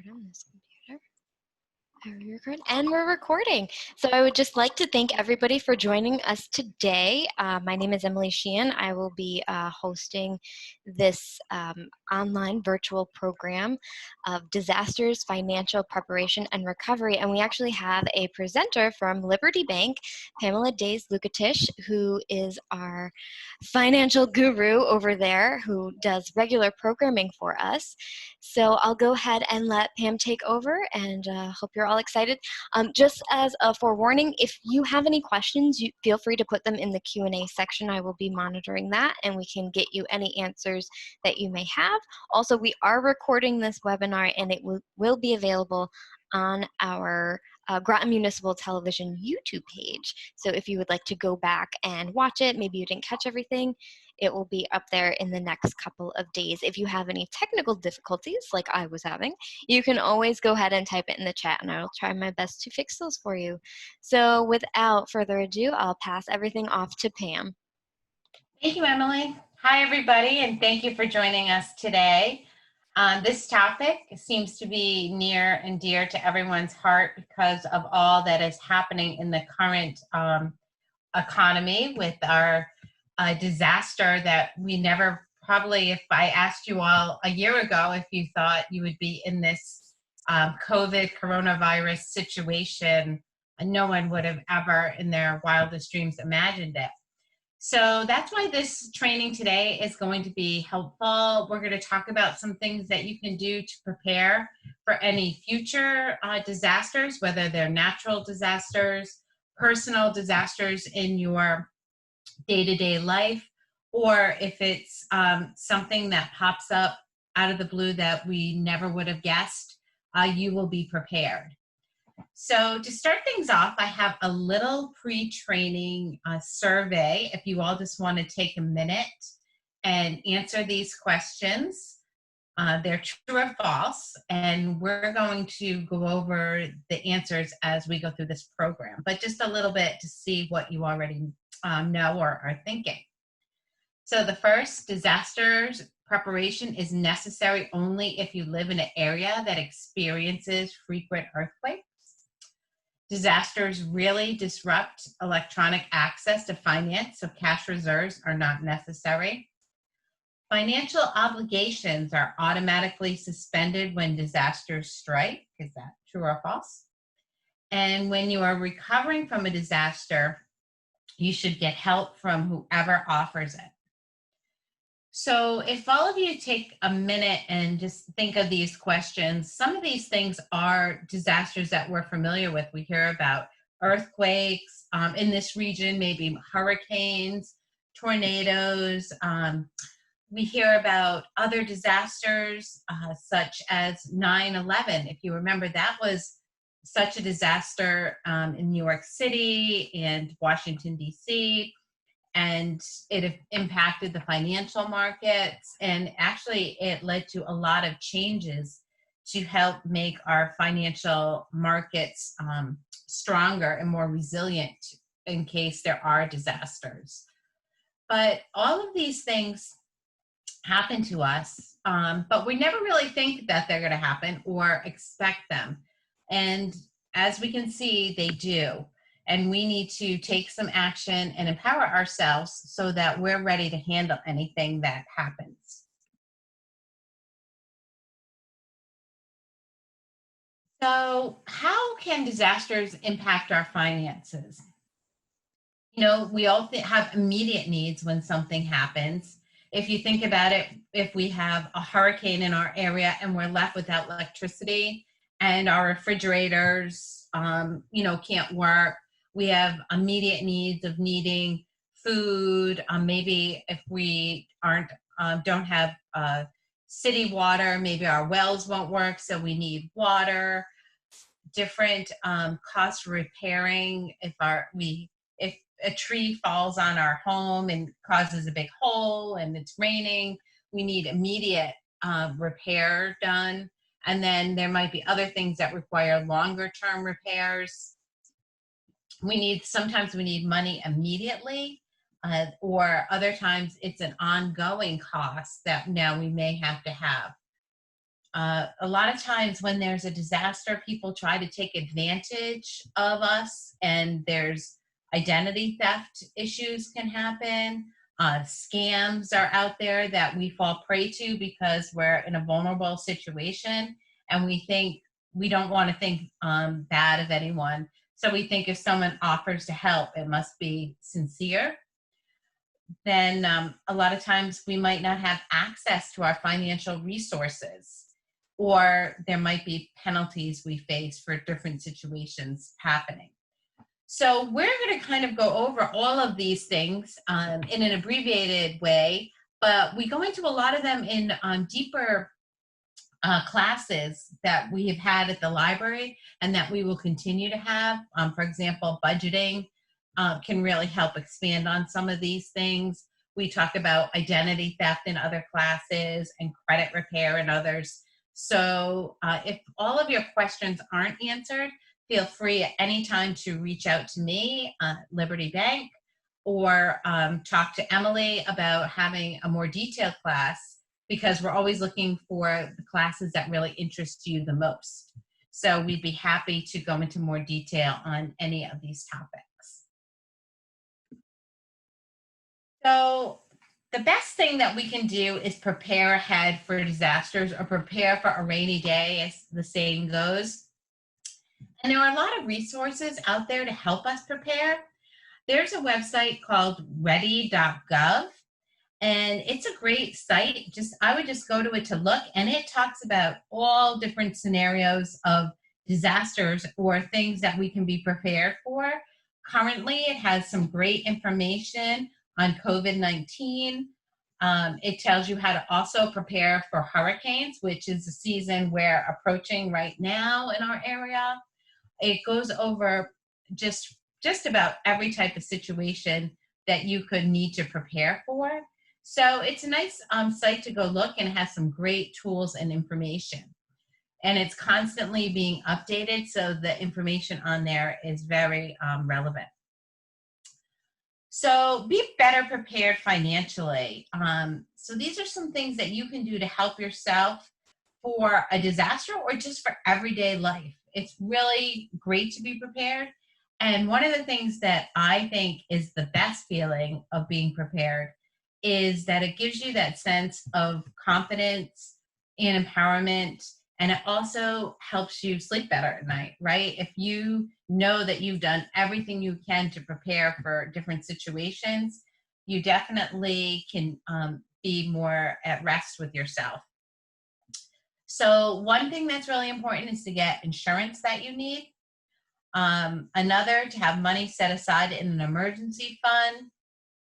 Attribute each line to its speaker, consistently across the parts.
Speaker 1: On this computer. And we're recording. So I would just like to thank everybody for joining us today. My name is Emily Sheehan. I will be hosting this online virtual program of disasters, financial preparation, and recovery. And we actually have a presenter from Liberty Bank, Pamela Days-Lukatish, who is our financial guru over there who does regular programming for us. So I'll go ahead and let Pam take over, and hope you're all excited. Just as a forewarning, if you have any questions, you feel free to put them in the Q&A section. I will be monitoring that, and we can get you any answers that you may have. Also, we are recording this webinar, and it will be available on our Groton Municipal Television YouTube page. So if you would like to go back and watch it, maybe you didn't catch everything, it will be up there in the next couple of days. If you have any technical difficulties, like I was having, you can always go ahead and type it in the chat, and I will try my best to fix those for you. So without further ado, I'll pass everything off to Pam.
Speaker 2: Thank you, Emily. Hi, everybody, and thank you for joining us today. This topic seems to be near and dear to everyone's heart because of all that is happening in the current economy with our disaster that we never, probably if I asked you all a year ago if you thought you would be in this coronavirus situation, no one would have ever in their wildest dreams imagined it. So that's why this training today is going to be helpful. We're going to talk about some things that you can do to prepare for any future disasters, whether they're natural disasters, personal disasters in your day-to-day life, or if it's something that pops up out of the blue that we never would have guessed, you will be prepared. So to start things off, I have a little pre-training survey. If you all just want to take a minute and answer these questions, they're true or false, and we're going to go over the answers as we go through this program, but just a little bit to see what you already know or are thinking. So the first, disasters preparation is necessary only if you live in an area that experiences frequent earthquakes. Disasters really disrupt electronic access to finance, so cash reserves are not necessary. Financial obligations are automatically suspended when disasters strike. Is that true or false? And when you are recovering from a disaster, you should get help from whoever offers it. So if all of you take a minute and just think of these questions, some of these things are disasters that we're familiar with. We hear about earthquakes in this region, maybe hurricanes, tornadoes. We hear about other disasters such as 9/11. If you remember, that was such a disaster in New York City and Washington, D.C., and it impacted the financial markets, and actually it led to a lot of changes to help make our financial markets stronger and more resilient in case there are disasters. But all of these things happen to us, but we never really think that they're going to happen or expect them. And as we can see, they do. And we need to take some action and empower ourselves so that we're ready to handle anything that happens. So how can disasters impact our finances? You know, we all have immediate needs when something happens. If you think about it, if we have a hurricane in our area and we're left without electricity and our refrigerators, can't work, we have immediate needs of needing food. Maybe if we don't have city water, maybe our wells won't work, so we need water. Different cost repairing. If a tree falls on our home and causes a big hole and it's raining, we need immediate repair done. And then there might be other things that require longer term repairs. Sometimes we need money immediately, or other times it's an ongoing cost that now we may have to have. A lot of times when there's a disaster, people try to take advantage of us, and there's identity theft issues can happen. Scams are out there that we fall prey to because we're in a vulnerable situation, and we don't want to think bad of anyone. So we think if someone offers to help, it must be sincere. Then a lot of times we might not have access to our financial resources, or there might be penalties we face for different situations happening. So we're going to kind of go over all of these things in an abbreviated way, but we go into a lot of them in deeper classes that we have had at the library and that we will continue to have. For example, budgeting can really help expand on some of these things. We talk about identity theft in other classes and credit repair in others. So if all of your questions aren't answered, feel free at any time to reach out to me, Liberty Bank, or talk to Emily about having a more detailed class, because we're always looking for the classes that really interest you the most. So we'd be happy to go into more detail on any of these topics. So the best thing that we can do is prepare ahead for disasters, or prepare for a rainy day, as the saying goes. And there are a lot of resources out there to help us prepare. There's a website called Ready.gov, and it's a great site. I would just go to it to look, and it talks about all different scenarios of disasters or things that we can be prepared for. Currently, it has some great information on COVID-19. It tells you how to also prepare for hurricanes, which is the season we're approaching right now in our area. It goes over just about every type of situation that you could need to prepare for. So it's a nice site to go look, and it has some great tools and information. And it's constantly being updated, so the information on there is very relevant. So be better prepared financially. So these are some things that you can do to help yourself for a disaster or just for everyday life. It's really great to be prepared. And one of the things that I think is the best feeling of being prepared is that it gives you that sense of confidence and empowerment, and it also helps you sleep better at night, right? If you know that you've done everything you can to prepare for different situations, you definitely can be more at rest with yourself. So one thing that's really important is to get insurance that you need. Another, to have money set aside in an emergency fund.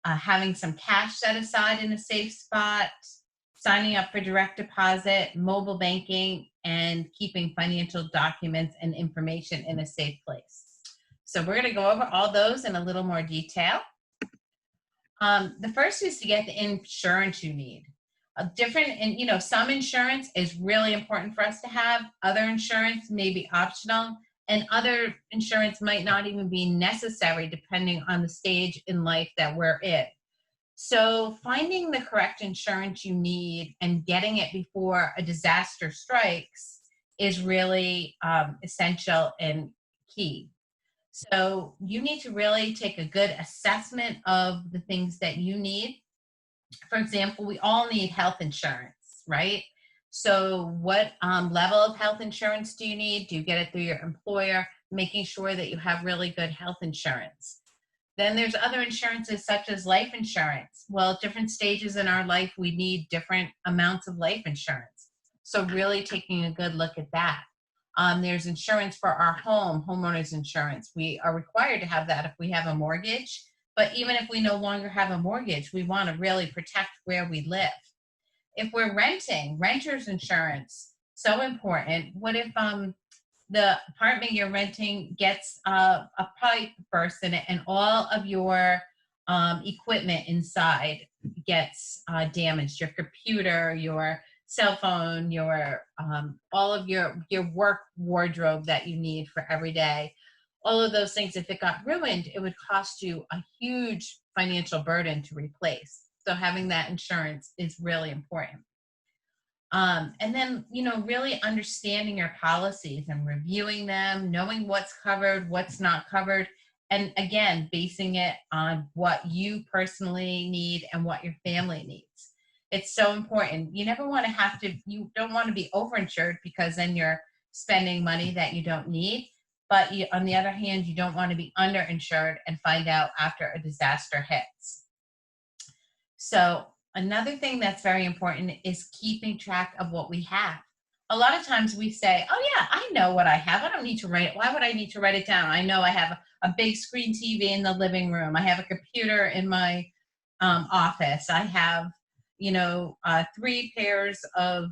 Speaker 2: Having some cash set aside in a safe spot, signing up for direct deposit, mobile banking, and keeping financial documents and information in a safe place. So we're going to go over all those in a little more detail. The first is to get the insurance you need. Some insurance is really important for us to have. Other insurance may be optional, and other insurance might not even be necessary depending on the stage in life that we're in. So finding the correct insurance you need and getting it before a disaster strikes is really essential and key. So you need to really take a good assessment of the things that you need. For example, we all need health insurance, right? So what level of health insurance do you need? Do you get it through your employer? Making sure that you have really good health insurance. Then there's other insurances such as life insurance. Well, at different stages in our life, we need different amounts of life insurance. So really taking a good look at that. There's insurance for our home, homeowners insurance. We are required to have that if we have a mortgage. But even if we no longer have a mortgage, we want to really protect where we live. If we're renting, renter's insurance, so important. What if the apartment you're renting gets a pipe burst in it and all of your equipment inside gets damaged? Your computer, your cell phone, your all of your work wardrobe that you need for every day. All of those things, if it got ruined, it would cost you a huge financial burden to replace. So having that insurance is really important. And then, really understanding your policies and reviewing them, knowing what's covered, what's not covered, and again, basing it on what you personally need and what your family needs. It's so important. You never want to you don't want to be overinsured, because then you're spending money that you don't need. But on the other hand, you don't want to be underinsured and find out after a disaster hits. So another thing that's very important is keeping track of what we have. A lot of times we say, oh yeah, I know what I have. I don't need to write it. Why would I need to write it down? I know I have a big screen TV in the living room. I have a computer in my office. I have, 3 pairs of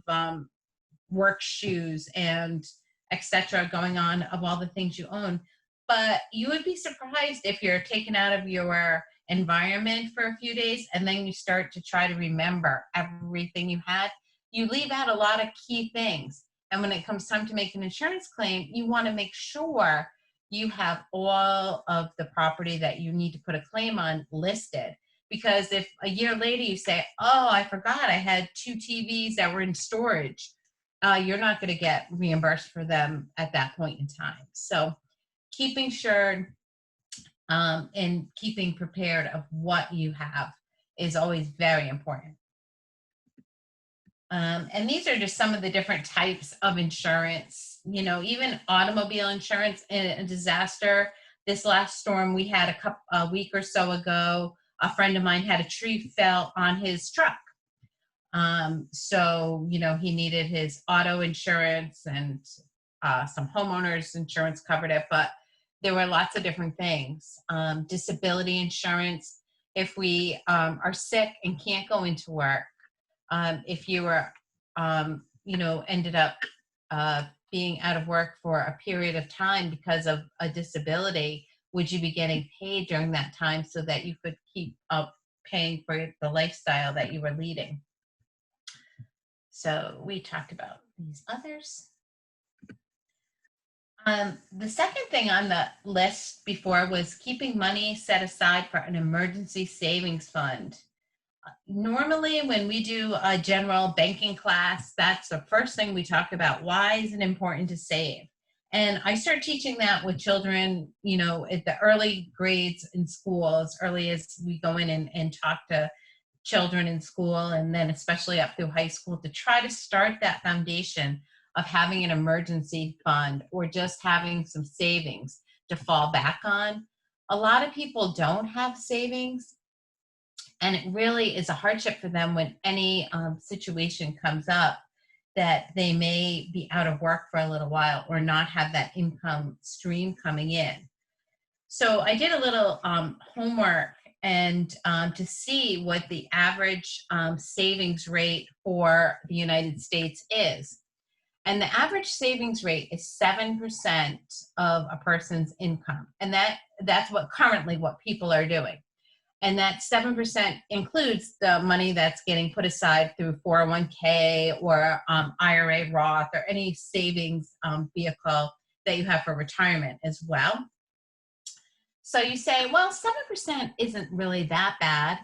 Speaker 2: work shoes and etc. going on, of all the things you own. But you would be surprised if you're taken out of your environment for a few days and then you start to try to remember everything you had. You leave out a lot of key things. And when it comes time to make an insurance claim, you want to make sure you have all of the property that you need to put a claim on listed. Because if a year later you say, oh, I forgot I had 2 TVs that were in storage, you're not going to get reimbursed for them at that point in time. So keeping sure and keeping prepared of what you have is always very important. And these are just some of the different types of insurance, even automobile insurance in a disaster. This last storm we had a week or so ago, a friend of mine had a tree fell on his truck. So, he needed his auto insurance, and some homeowners insurance covered it, but there were lots of different things. Disability insurance, if we are sick and can't go into work, if you were, ended up being out of work for a period of time because of a disability, would you be getting paid during that time so that you could keep up paying for the lifestyle that you were leading? So we talked about these others. The second thing on the list before was keeping money set aside for an emergency savings fund. Normally, when we do a general banking class, that's the first thing we talk about. Why is it important to save? And I start teaching that with children, at the early grades in school, as early as we go in and talk to children in school, and then especially up through high school, to try to start that foundation of having an emergency fund or just having some savings to fall back on. A lot of people don't have savings, and it really is a hardship for them when any situation comes up that they may be out of work for a little while or not have that income stream coming in. So I did a little homework and to see what the average savings rate for the United States is. And the average savings rate is 7% of a person's income. And that's what people are doing. And that 7% includes the money that's getting put aside through 401k or IRA, Roth, or any savings vehicle that you have for retirement as well. So you say, well, 7% isn't really that bad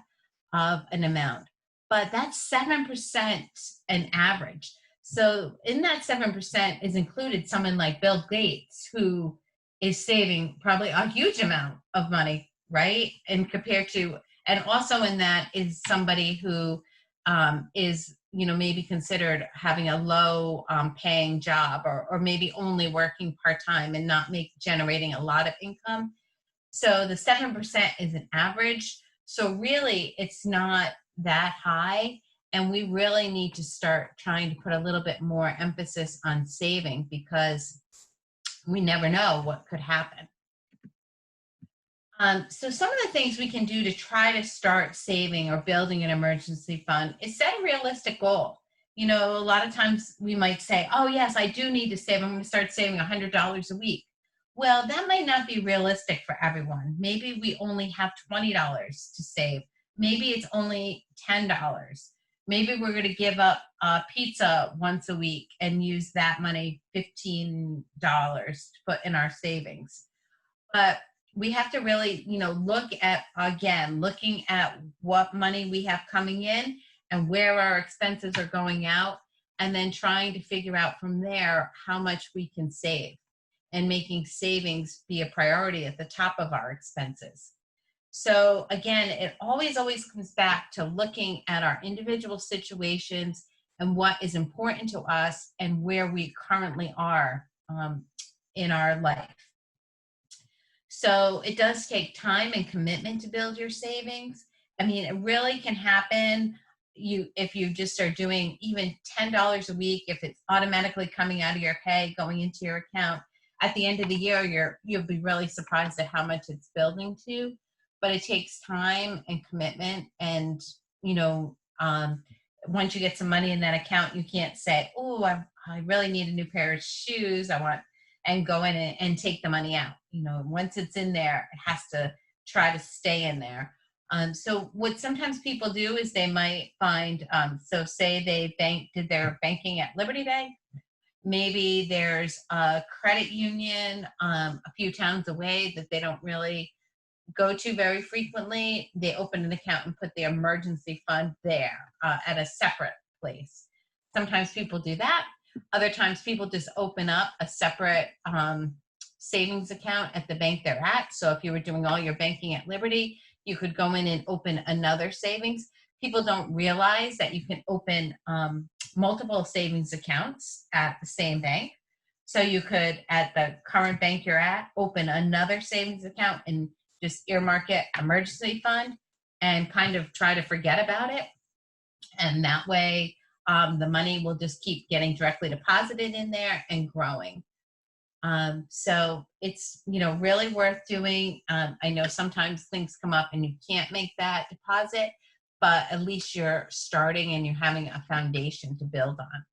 Speaker 2: of an amount, but that's 7% an average. So in that 7% is included someone like Bill Gates, who is saving probably a huge amount of money, right? And and also in that is somebody who is, maybe considered having a low paying job, or maybe only working part-time and not generating a lot of income. So the 7% is an average. So really it's not that high. And we really need to start trying to put a little bit more emphasis on saving, because we never know what could happen. So some of the things we can do to try to start saving or building an emergency fund is set a realistic goal. A lot of times we might say, oh yes, I do need to save. I'm going to start saving $100 a week. Well, that might not be realistic for everyone. Maybe we only have $20 to save. Maybe it's only $10. Maybe we're going to give up pizza once a week and use that money, $15, to put in our savings. But we have to really, looking at what money we have coming in and where our expenses are going out, and then trying to figure out from there how much we can save, and making savings be a priority at the top of our expenses. So again, it always comes back to looking at our individual situations and what is important to us and where we currently are in our life. So it does take time and commitment to build your savings. I mean, it really can happen if you just are doing even $10 a week, if it's automatically coming out of your pay, going into your account. At the end of the year, you'll be really surprised at how much it's building to. But it takes time and commitment, and once you get some money in that account, you can't say, oh, I really need a new pair of shoes, and go in and take the money out. Once it's in there, it has to try to stay in there. So what sometimes people do is they might find, so say they did their banking at Liberty Bank. Maybe there's a credit union a few towns away that they don't really go to very frequently. They open an account and put the emergency fund there at a separate place. Sometimes people do that. Other times people just open up a separate savings account at the bank they're at. So if you were doing all your banking at Liberty, you could go in and open another savings. People don't realize that you can open multiple savings accounts at the same bank. So you could, at the current bank you're at, open another savings account and just earmark it emergency fund and kind of try to forget about it. And that way, the money will just keep getting directly deposited in there and growing. So it's, really worth doing. I know sometimes things come up and you can't make that deposit, but at least you're starting and you're having a foundation to build on.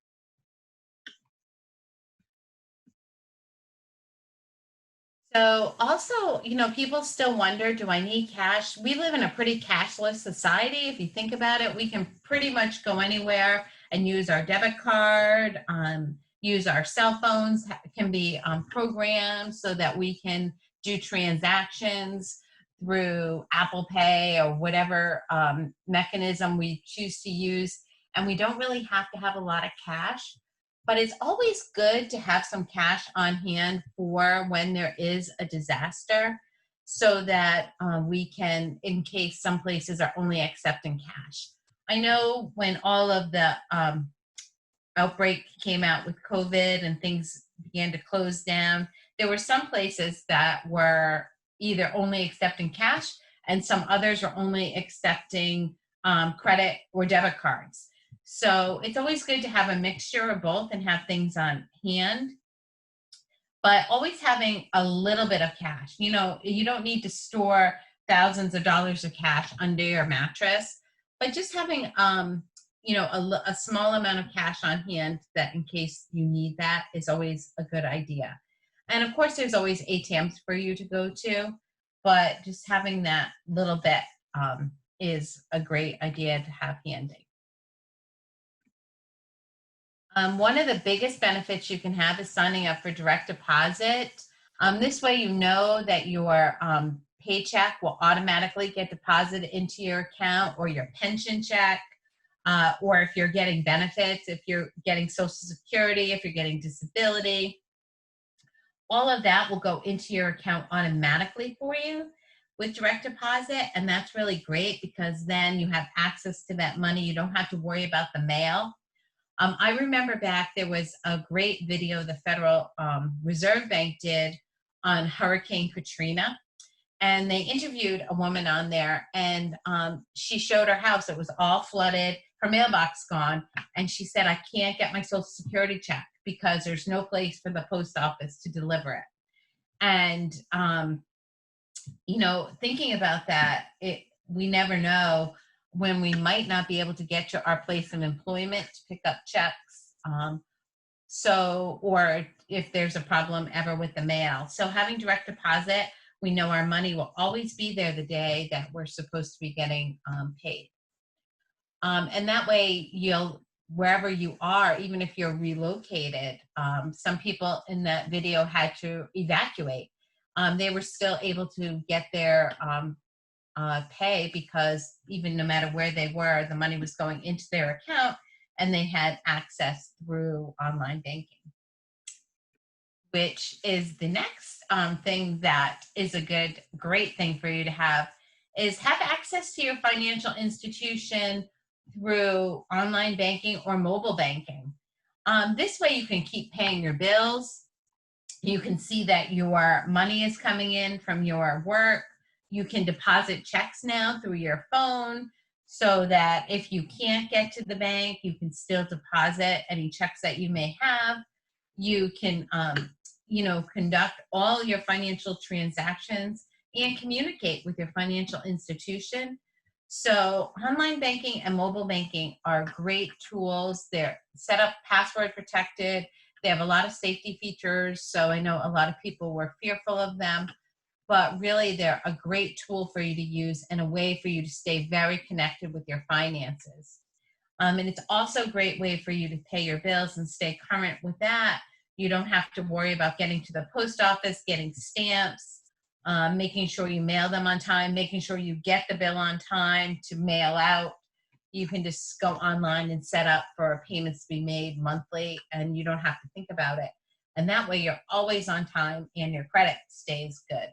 Speaker 2: So also, people still wonder, do I need cash? We live in a pretty cashless society. If you think about it, we can pretty much go anywhere and use our debit card, use our cell phones, can be programmed so that we can do transactions through Apple Pay or whatever mechanism we choose to use. And we don't really have to have a lot of cash. But it's always good to have some cash on hand for when there is a disaster, so that we can, in case some places are only accepting cash. I know when all of the outbreak came out with COVID and things began to close down, there were some places that were either only accepting cash and some others were only accepting credit or debit cards. So it's always good to have a mixture of both and have things on hand, but always having a little bit of cash. You don't need to store thousands of dollars of cash under your mattress, but just having, a small amount of cash on hand that in case you need that is always a good idea. And of course, there's always ATMs for you to go to, but just having that little bit is a great idea to have handy. One of the biggest benefits you can have is signing up for direct deposit. This way you know that your paycheck will automatically get deposited into your account, or your pension check, or if you're getting benefits, if you're getting Social Security, if you're getting disability. All of that will go into your account automatically for you with direct deposit, and that's really great because then you have access to that money. You don't have to worry about the mail. I remember back, there was a great video the Federal Reserve Bank did on Hurricane Katrina, and they interviewed a woman on there, and she showed her house. It was all flooded, her mailbox gone, and she said, I can't get my Social Security check because there's no place for the post office to deliver it. And, thinking about that, we never know when we might not be able to get to our place of employment to pick up checks. Or if there's a problem ever with the mail. So having direct deposit, we know our money will always be there the day that we're supposed to be getting paid. And that way wherever you are, even if you're relocated, some people in that video had to evacuate. They were still able to get their pay because even no matter where they were, the money was going into their account and they had access through online banking, which is the next thing that is a great thing for you to have, is have access to your financial institution through online banking or mobile banking. This way you can keep paying your bills. You can see that your money is coming in from your work. You can deposit checks now through your phone, so that if you can't get to the bank, you can still deposit any checks that you may have. You can conduct all your financial transactions and communicate with your financial institution. So online banking and mobile banking are great tools. They're set up password protected. They have a lot of safety features. So I know a lot of people were fearful of them, but really they're a great tool for you to use and a way for you to stay very connected with your finances. And it's also a great way for you to pay your bills and stay current with that. You don't have to worry about getting to the post office, getting stamps, making sure you mail them on time, making sure you get the bill on time to mail out. You can just go online and set up for payments to be made monthly, and you don't have to think about it. And that way you're always on time and your credit stays good.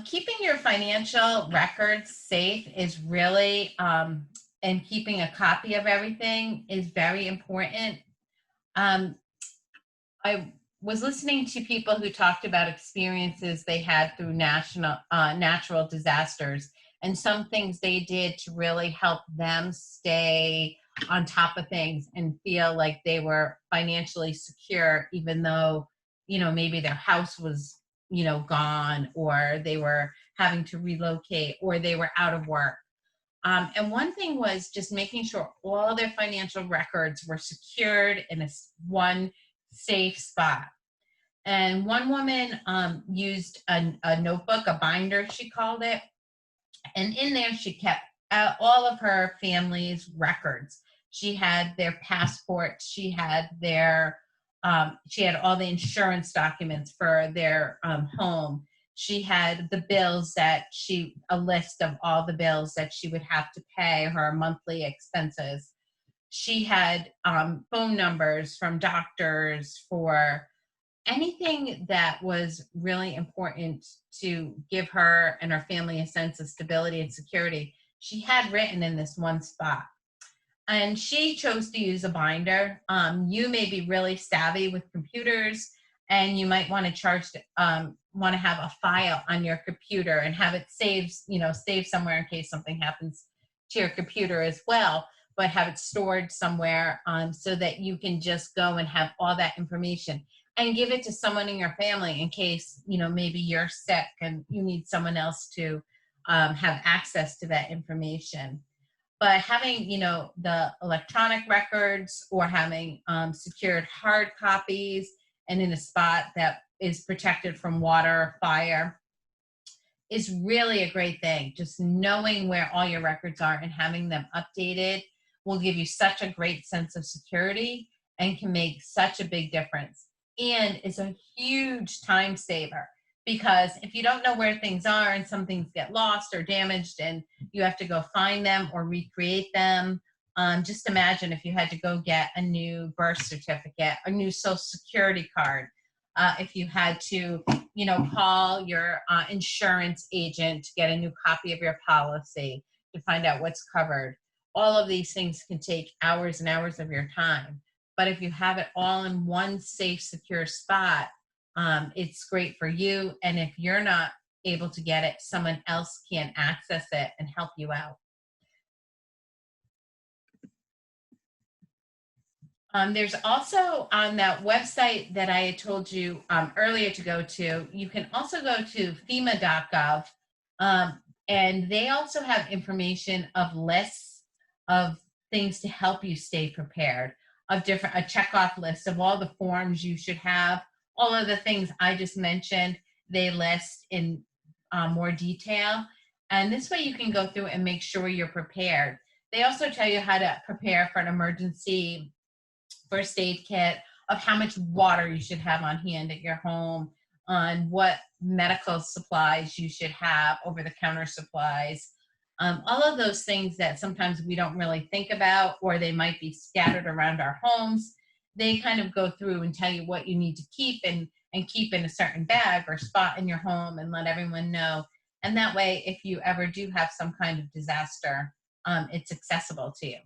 Speaker 2: Keeping your financial records safe is really, and keeping a copy of everything is very important. I was listening to people who talked about experiences they had through natural disasters, and some things they did to really help them stay on top of things and feel like they were financially secure, even though, maybe their house was, gone, or they were having to relocate, or they were out of work. And one thing was just making sure all their financial records were secured in one safe spot. And one woman used a notebook, a binder, she called it. And in there, she kept all of her family's records. She had their passports. She had all the insurance documents for their home. She had the bills a list of all the bills that she would have to pay, her monthly expenses. She had phone numbers from doctors for anything that was really important to give her and her family a sense of stability and security. She had written in this one spot. And she chose to use a binder. You may be really savvy with computers, and you might want to have a file on your computer and have it saved somewhere in case something happens to your computer as well, but have it stored somewhere so that you can just go and have all that information and give it to someone in your family in case, maybe you're sick and you need someone else to have access to that information. But having, the electronic records, or having secured hard copies and in a spot that is protected from water or fire is really a great thing. Just knowing where all your records are and having them updated will give you such a great sense of security and can make such a big difference. And it's a huge time saver, because if you don't know where things are and some things get lost or damaged and you have to go find them or recreate them, just imagine if you had to go get a new birth certificate, a new social security card, if you had to, call your insurance agent to get a new copy of your policy to find out what's covered. All of these things can take hours and hours of your time. But if you have it all in one safe, secure spot, it's great for you. And if you're not able to get it, someone else can access it and help you out. There's also on that website that I had told you earlier to go to, you can also go to FEMA.gov, and they also have information of lists of things to help you stay prepared, a checkoff list of all the forms you should have, all of the things I just mentioned, they list in more detail. And this way you can go through and make sure you're prepared. They also tell you how to prepare for an emergency first aid kit, of how much water you should have on hand at your home, on what medical supplies you should have, over-the-counter supplies. all of those things that sometimes we don't really think about, or they might be scattered around our homes. They kind of go through and tell you what you need to keep and keep in a certain bag or spot in your home, and let everyone know. And that way, if you ever do have some kind of disaster, it's accessible to you.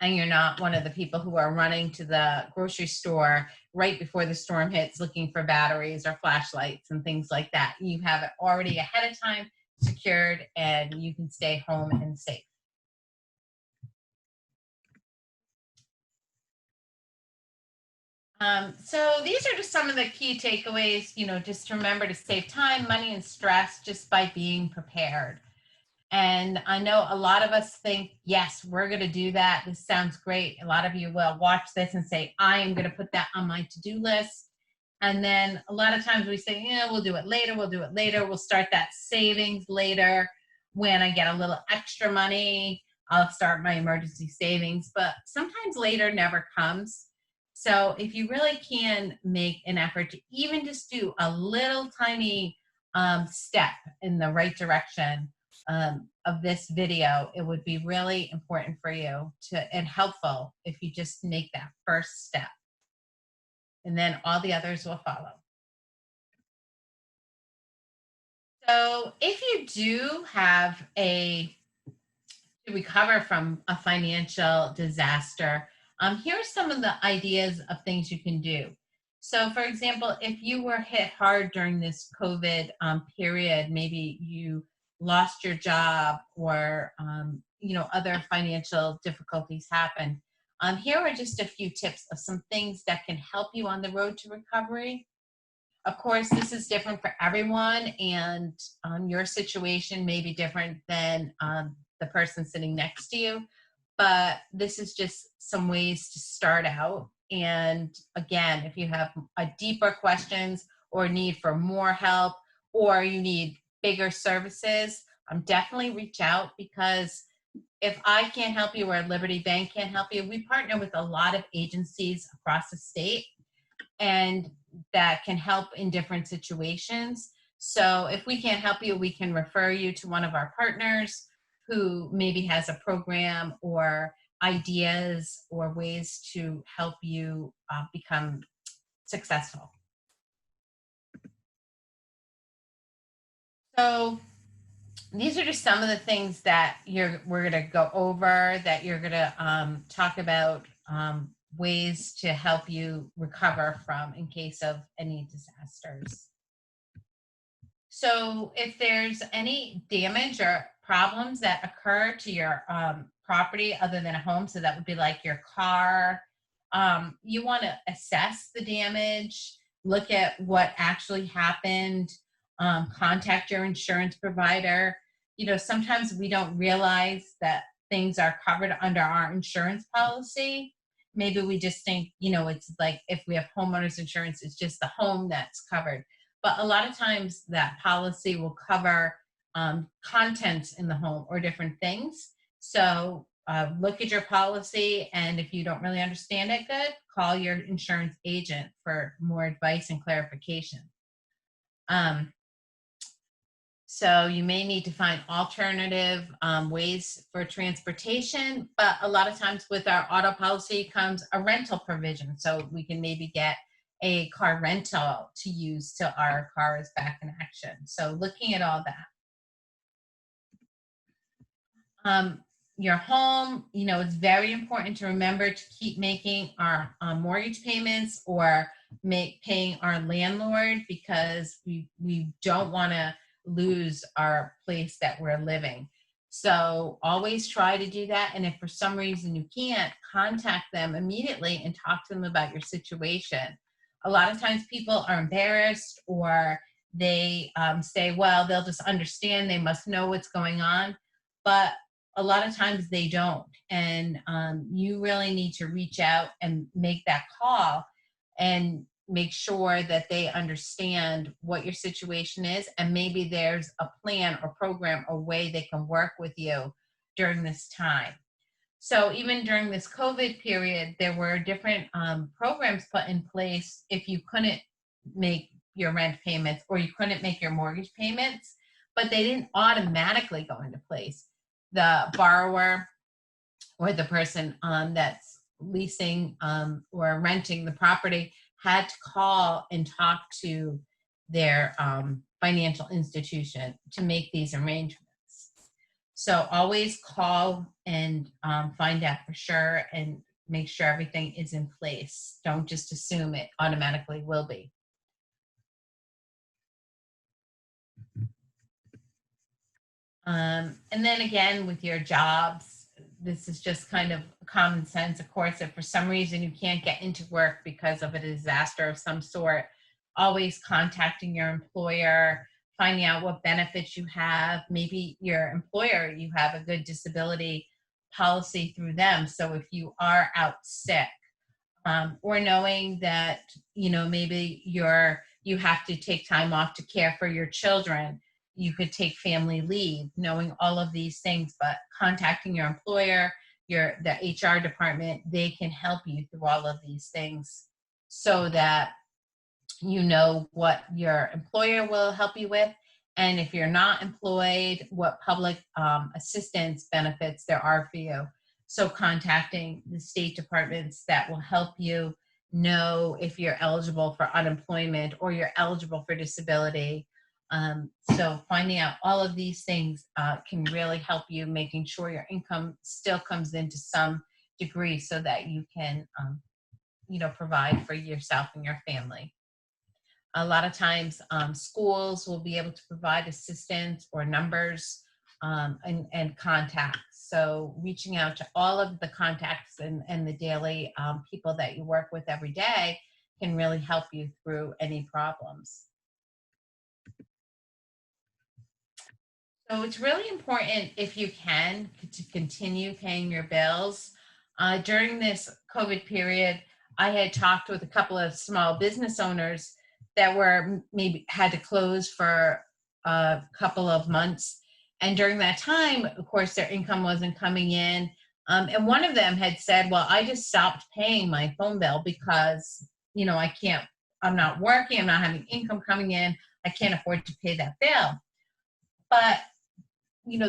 Speaker 2: And you're not one of the people who are running to the grocery store right before the storm hits looking for batteries or flashlights and things like that. You have it already ahead of time, secured, and you can stay home and safe. So these are just some of the key takeaways, just to remember to save time, money, and stress just by being prepared. And I know a lot of us think, yes, we're going to do that. This sounds great. A lot of you will watch this and say, I am going to put that on my to-do list. And then a lot of times we say, yeah, we'll do it later. We'll do it later. We'll start that savings later. When I get a little extra money, I'll start my emergency savings. But sometimes later never comes. So if you really can make an effort to even just do a little tiny step in the right direction of this video, it would be really important for you and helpful if you just make that first step. And then all the others will follow. So if you do have to recover from a financial disaster, here are some of the ideas of things you can do. So for example, if you were hit hard during this COVID period, maybe you lost your job or other financial difficulties happened. Here are just a few tips of some things that can help you on the road to recovery. Of course, this is different for everyone, and your situation may be different than the person sitting next to you, but this is just some ways to start out. And again, if you have deeper questions or need for more help, or you need bigger services, definitely reach out, because if I can't help you or Liberty Bank can't help you, we partner with a lot of agencies across the state and that can help in different situations. So if we can't help you, we can refer you to one of our partners who maybe has a program or ideas or ways to help you become successful. So these are just some of the things that we're going to go over, that you're going to talk about ways to help you recover from in case of any disasters. So if there's any damage or problems that occur to your property other than a home, so that would be like your car, you want to assess the damage, look at what actually happened, contact your insurance provider. Sometimes we don't realize that things are covered under our insurance policy. Maybe we just think, it's like if we have homeowners insurance, it's just the home that's covered. But a lot of times that policy will cover contents in the home or different things. So look at your policy, and if you don't really understand it good, call your insurance agent for more advice and clarification. So you may need to find alternative ways for transportation, but a lot of times with our auto policy comes a rental provision. So we can maybe get a car rental to use till our car is back in action. So looking at all that. Your home, it's very important to remember to keep making our mortgage payments or paying our landlord, because we don't want to lose our place that we're living. So always try to do that. And if for some reason you can't, contact them immediately and talk to them about your situation. A lot of times people are embarrassed, or they say, well, they'll just understand, they must know what's going on. But a lot of times they don't. And you really need to reach out and make that call and make sure that they understand what your situation is, and maybe there's a plan or program or way they can work with you during this time. So even during this COVID period, there were different programs put in place if you couldn't make your rent payments or you couldn't make your mortgage payments. but they didn't automatically go into place. The borrower or the person that's leasing or renting the property had to call and talk to their financial institution to make these arrangements. So always call and find out for sure and make sure everything is in place. Don't just assume it automatically will be. And then again, with your jobs, this is just kind of common sense. Of course, if for some reason you can't get into work because of a disaster of some sort, always contacting your employer, finding out what benefits you have. Maybe your employer, you have a good disability policy through them. So if you are out sick, or knowing that, maybe you have to take time off to care for your children, you could take family leave, knowing all of these things, but contacting your employer, the HR department, they can help you through all of these things so that you know what your employer will help you with. And if you're not employed, what public assistance benefits there are for you. So contacting the state departments that will help you know if you're eligible for unemployment or you're eligible for disability. So finding out all of these things can really help you, making sure your income still comes into some degree so that you can, provide for yourself and your family. A lot of times schools will be able to provide assistance or numbers and contacts. So reaching out to all of the contacts and the daily people that you work with every day can really help you through any problems. So it's really important, if you can, to continue paying your bills. During this COVID period, I had talked with a couple of small business owners that were maybe had to close for a couple of months. And during that time, of course, their income wasn't coming in. And one of them had said, well, I just stopped paying my phone bill because, I'm not working, I'm not having income coming in, I can't afford to pay that bill. But,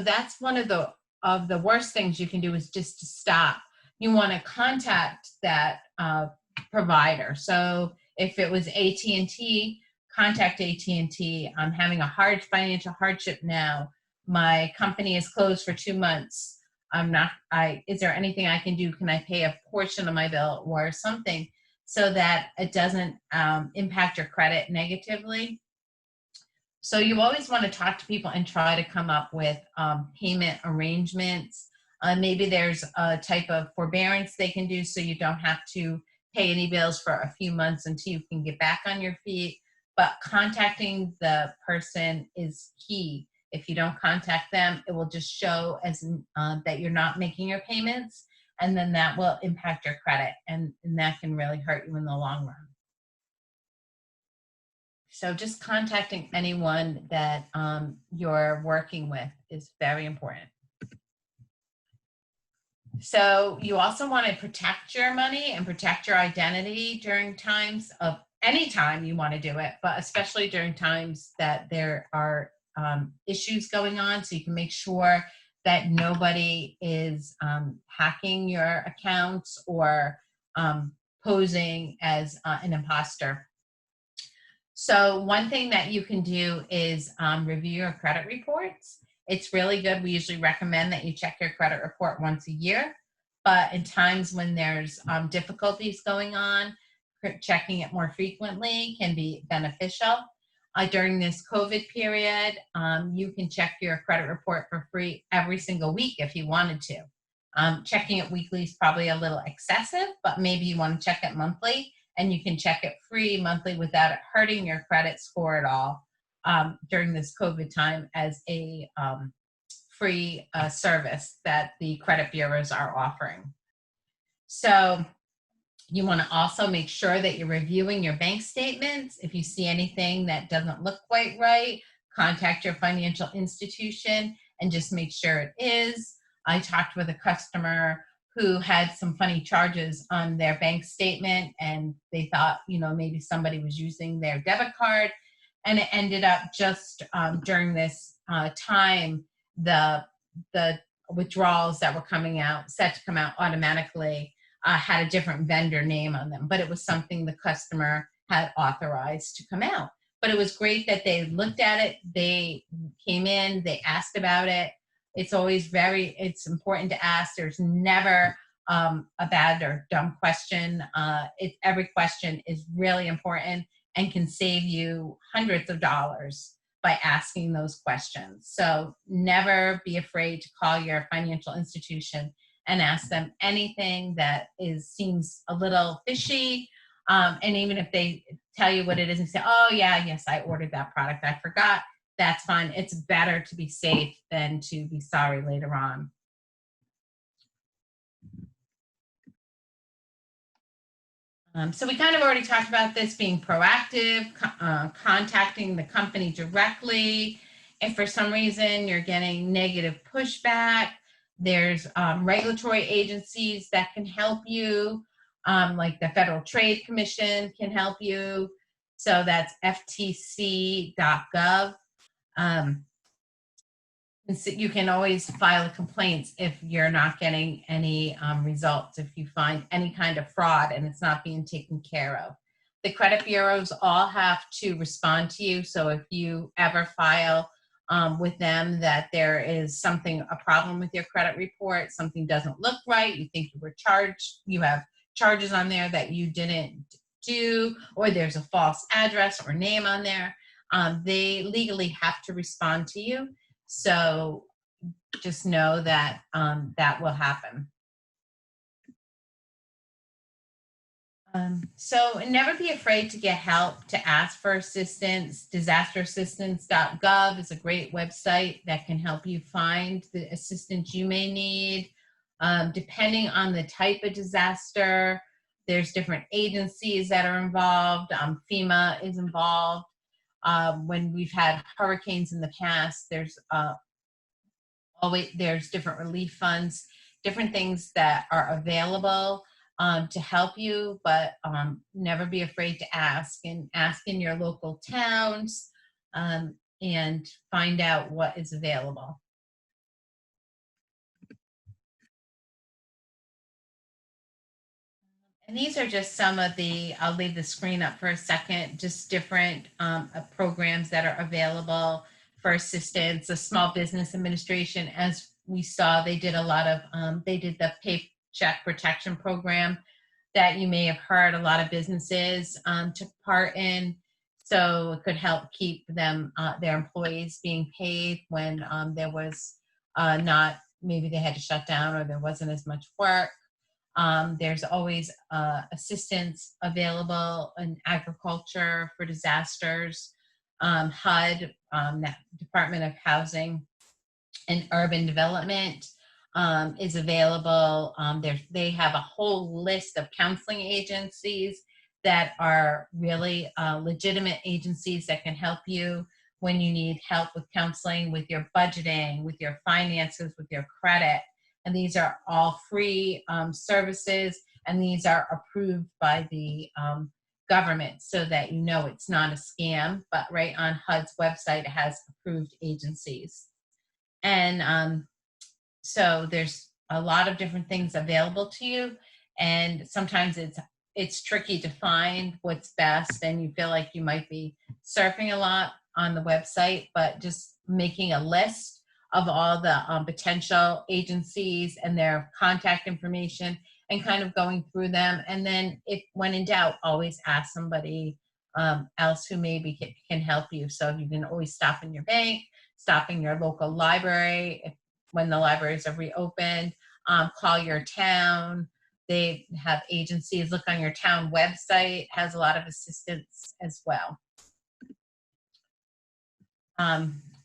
Speaker 2: that's one of the worst things you can do is just to stop. You want to contact that provider. So if it was AT&T, contact AT&T. I'm having a financial hardship now. My company is closed for 2 months. Is there anything I can do? Can I pay a portion of my bill or something so that it doesn't impact your credit negatively? So you always want to talk to people and try to come up with payment arrangements. Maybe there's a type of forbearance they can do so you don't have to pay any bills for a few months until you can get back on your feet. But contacting the person is key. If you don't contact them, it will just show as that you're not making your payments, and then that will impact your credit, and that can really hurt you in the long run. So just contacting anyone that you're working with is very important. So you also want to protect your money and protect your identity during times of any time you want to do it, but especially during times that there are issues going on. So you can make sure that nobody is hacking your accounts or posing as an imposter. So one thing that you can do is review your credit reports. It's really good. We usually recommend that you check your credit report once a year, but in times when there's difficulties going on, checking it more frequently can be beneficial. During this COVID period, you can check your credit report for free every single week if you wanted to. Checking it weekly is probably a little excessive, but maybe you want to check it monthly, and you can check it free monthly without it hurting your credit score at all during this COVID time as a free service that the credit bureaus are offering. So you want to also make sure that you're reviewing your bank statements. If you see anything that doesn't look quite right, contact your financial institution and just make sure it is. I talked with a customer who had some funny charges on their bank statement, and they thought, maybe somebody was using their debit card. And it ended up just during this time, the withdrawals that were coming out, set to come out automatically, had a different vendor name on them, but it was something the customer had authorized to come out. But it was great that they looked at it, they came in, they asked about it. It's always it's important to ask. There's never a bad or dumb question. Every question is really important and can save you hundreds of dollars by asking those questions. So never be afraid to call your financial institution and ask them anything that seems a little fishy. And even if they tell you what it is and say, oh yeah, yes, I ordered that product, I forgot, that's fine. It's better to be safe than to be sorry later on. So we kind of already talked about this, being proactive, contacting the company directly. If for some reason you're getting negative pushback, there's regulatory agencies that can help you, like the Federal Trade Commission can help you. So that's FTC.gov. And so you can always file complaints if you're not getting any results, if you find any kind of fraud and it's not being taken care of. The credit bureaus all have to respond to you. So if you ever file with them that there is a problem with your credit report, something doesn't look right, you think you were charged, you have charges on there that you didn't do, or there's a false address or name on there, they legally have to respond to you. So just know that that will happen. So never be afraid to get help, to ask for assistance. DisasterAssistance.gov is a great website that can help you find the assistance you may need. Depending on the type of disaster, there's different agencies that are involved. FEMA is involved. When we've had hurricanes in the past, there's different relief funds, different things that are available to help you, but never be afraid to ask, and ask in your local towns and find out what is available. And these are just some of I'll leave the screen up for a second, just different programs that are available for assistance. The Small Business Administration, as we saw, they did a lot of, they did the paycheck protection program that you may have heard a lot of businesses took part in. So it could help keep them, their employees being paid when there was maybe they had to shut down or there wasn't as much work. There's always assistance available in agriculture for disasters. HUD, Department of Housing and Urban Development, is available. They have a whole list of counseling agencies that are really legitimate agencies that can help you when you need help with counseling, with your budgeting, with your finances, with your credit. And these are all free services, and these are approved by the government so that you know it's not a scam. But right on HUD's website, it has approved agencies. And so there's a lot of different things available to you, and sometimes it's tricky to find what's best, and you feel like you might be surfing a lot on the website, but just making a list of all the potential agencies and their contact information and kind of going through them. And then when in doubt, always ask somebody else who maybe can help you. So you can always stop in your bank, stop in your local library when the libraries are reopened, call your town. They have agencies. Look on your town website, has a lot of assistance as well.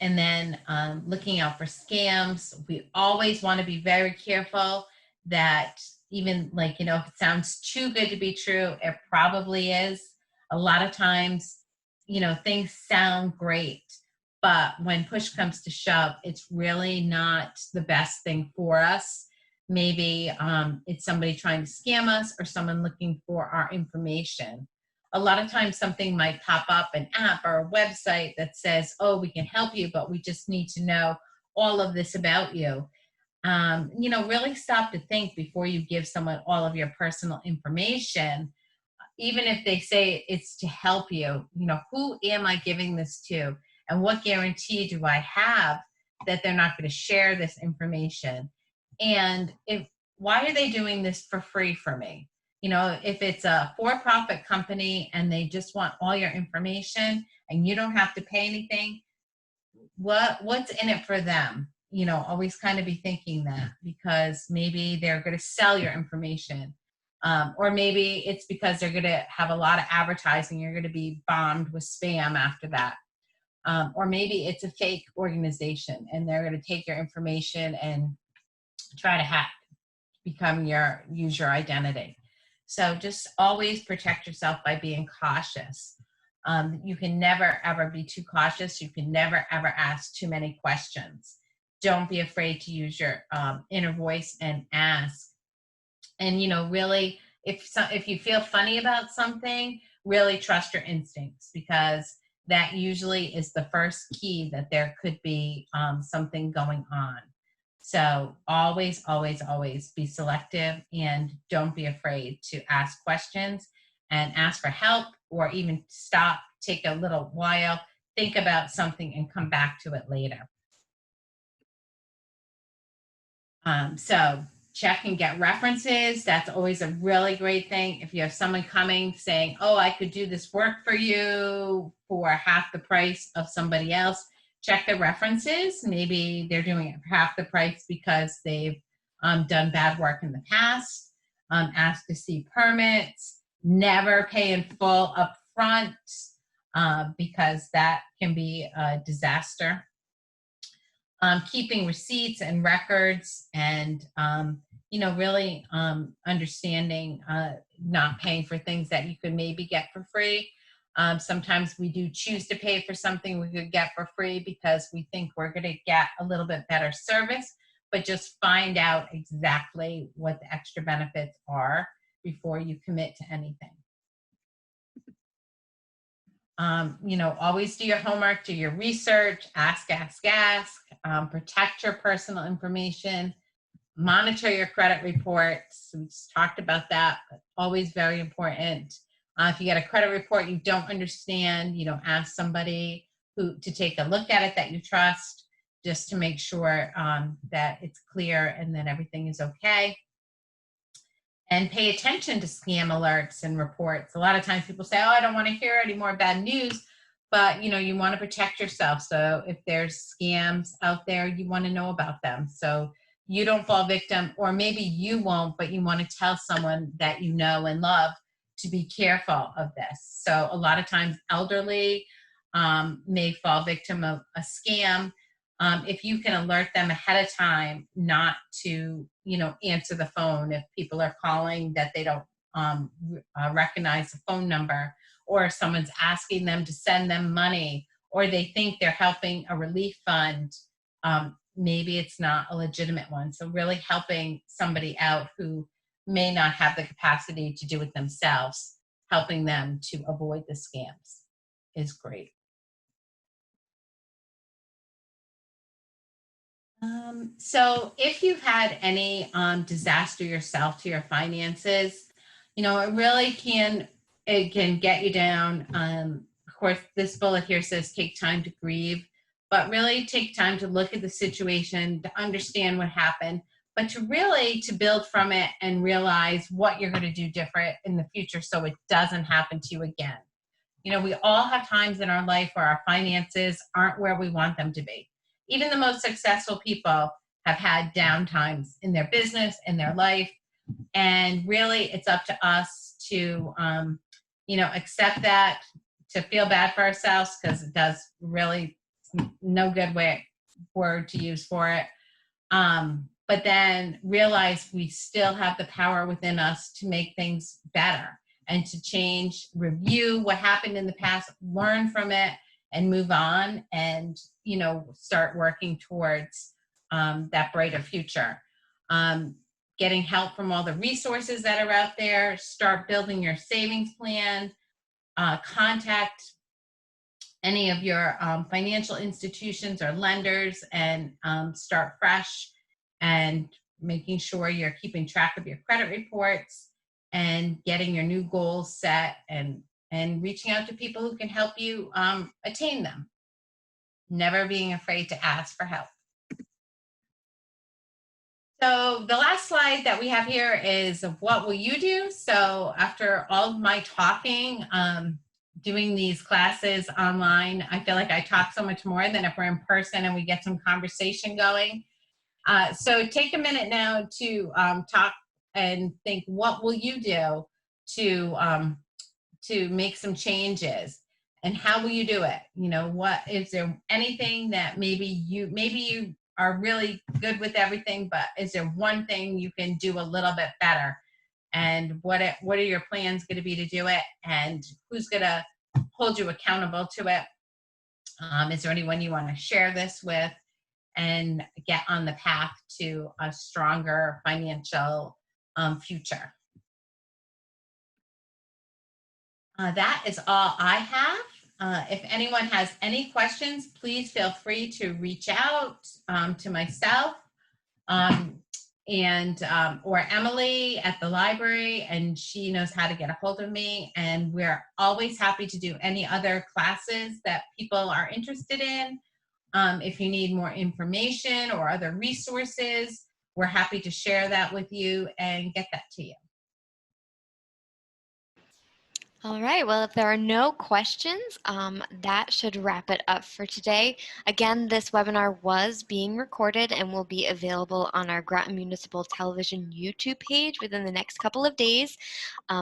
Speaker 2: And then looking out for scams. We always want to be very careful that even if it sounds too good to be true, it probably is. A lot of times, things sound great, but when push comes to shove, it's really not the best thing for us. Maybe it's somebody trying to scam us or someone looking for our information. a lot of times something might pop up, an app or a website that says, oh, we can help you, but we just need to know all of this about you. Really stop to think before you give someone all of your personal information. Even if they say it's to help you, who am I giving this to? And what guarantee do I have that they're not going to share this information? And why are they doing this for free for me? If it's a for-profit company and they just want all your information and you don't have to pay anything, what's in it for them? Always kind of be thinking that, because maybe they're going to sell your information. Or maybe it's because they're going to have a lot of advertising. You're going to be bombed with spam after that. Or maybe it's a fake organization and they're going to take your information and try to use your identity. So just always protect yourself by being cautious. You can never, ever be too cautious. You can never, ever ask too many questions. Don't be afraid to use your inner voice and ask. And, really, if you feel funny about something, really trust your instincts, because that usually is the first key that there could be something going on. So always, always, always be selective, and don't be afraid to ask questions and ask for help, or even stop, take a little while, think about something and come back to it later. So check and get references. That's always a really great thing. If you have someone coming saying, oh, I could do this work for you for half the price of somebody else, check the references. Maybe they're doing it for half the price because they've done bad work in the past. Ask to see permits. Never pay in full up front, because that can be a disaster. Keeping receipts and records, and really understanding not paying for things that you could maybe get for free. Sometimes we do choose to pay for something we could get for free because we think we're going to get a little bit better service, but just find out exactly what the extra benefits are before you commit to anything. Always do your homework, do your research, ask, protect your personal information, monitor your credit reports. We just talked about that, but always very important. If you get a credit report you don't understand, ask somebody to take a look at it that you trust, just to make sure that it's clear and that everything is okay. And pay attention to scam alerts and reports. A lot of times people say, oh, I don't want to hear any more bad news, but you want to protect yourself. So if there's scams out there, you want to know about them, so you don't fall victim, or maybe you won't, but you want to tell someone that you know and love to be careful of this. So a lot of times elderly may fall victim of a scam. If you can alert them ahead of time not to, answer the phone if people are calling that they don't recognize the phone number, or if someone's asking them to send them money, or they think they're helping a relief fund, maybe it's not a legitimate one. So really helping somebody out who may not have the capacity to do it themselves, helping them to avoid the scams is great. So if you've had any disaster yourself to your finances, it really can get you down. Of course, this bullet here says take time to grieve, but really take time to look at the situation, to understand what happened, but to build from it and realize what you're going to do different in the future so it doesn't happen to you again. We all have times in our life where our finances aren't where we want them to be. Even the most successful people have had down times in their business, in their life. And really, it's up to us to, accept that, to feel bad for ourselves, because it does really no good word to use for it. But then realize we still have the power within us to make things better and to change, review what happened in the past, learn from it, and move on, and start working towards that brighter future. Getting help from all the resources that are out there, start building your savings plan, contact any of your financial institutions or lenders and start fresh, and making sure you're keeping track of your credit reports and getting your new goals set, and reaching out to people who can help you attain them. Never being afraid to ask for help. So the last slide that we have here is what will you do? So after all of my talking, doing these classes online, I feel like I talk so much more than if we're in person and we get some conversation going. So take a minute now to talk and think, what will you do to make some changes, and how will you do it? You know, what is there anything that maybe you are really good with everything, but is there one thing you can do a little bit better? And what are your plans going to be to do it? And who's going to hold you accountable to it? Is there anyone you want to share this with and get on the path to a stronger financial future? That is all I have. If anyone has any questions, please feel free to reach out to myself or Emily at the library, and she knows how to get a hold of me. And we're always happy to do any other classes that people are interested in. If you need more information or other resources, we're happy to share that with you and get that to you.
Speaker 1: All right, well, if there are no questions, that should wrap it up for today. Again, this webinar was being recorded and will be available on our Groton Municipal Television YouTube page within the next couple of days.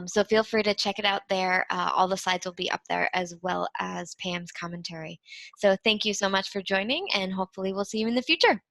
Speaker 1: So feel free to check it out there. All the slides will be up there, as well as Pam's commentary. So thank you so much for joining, and hopefully we'll see you in the future.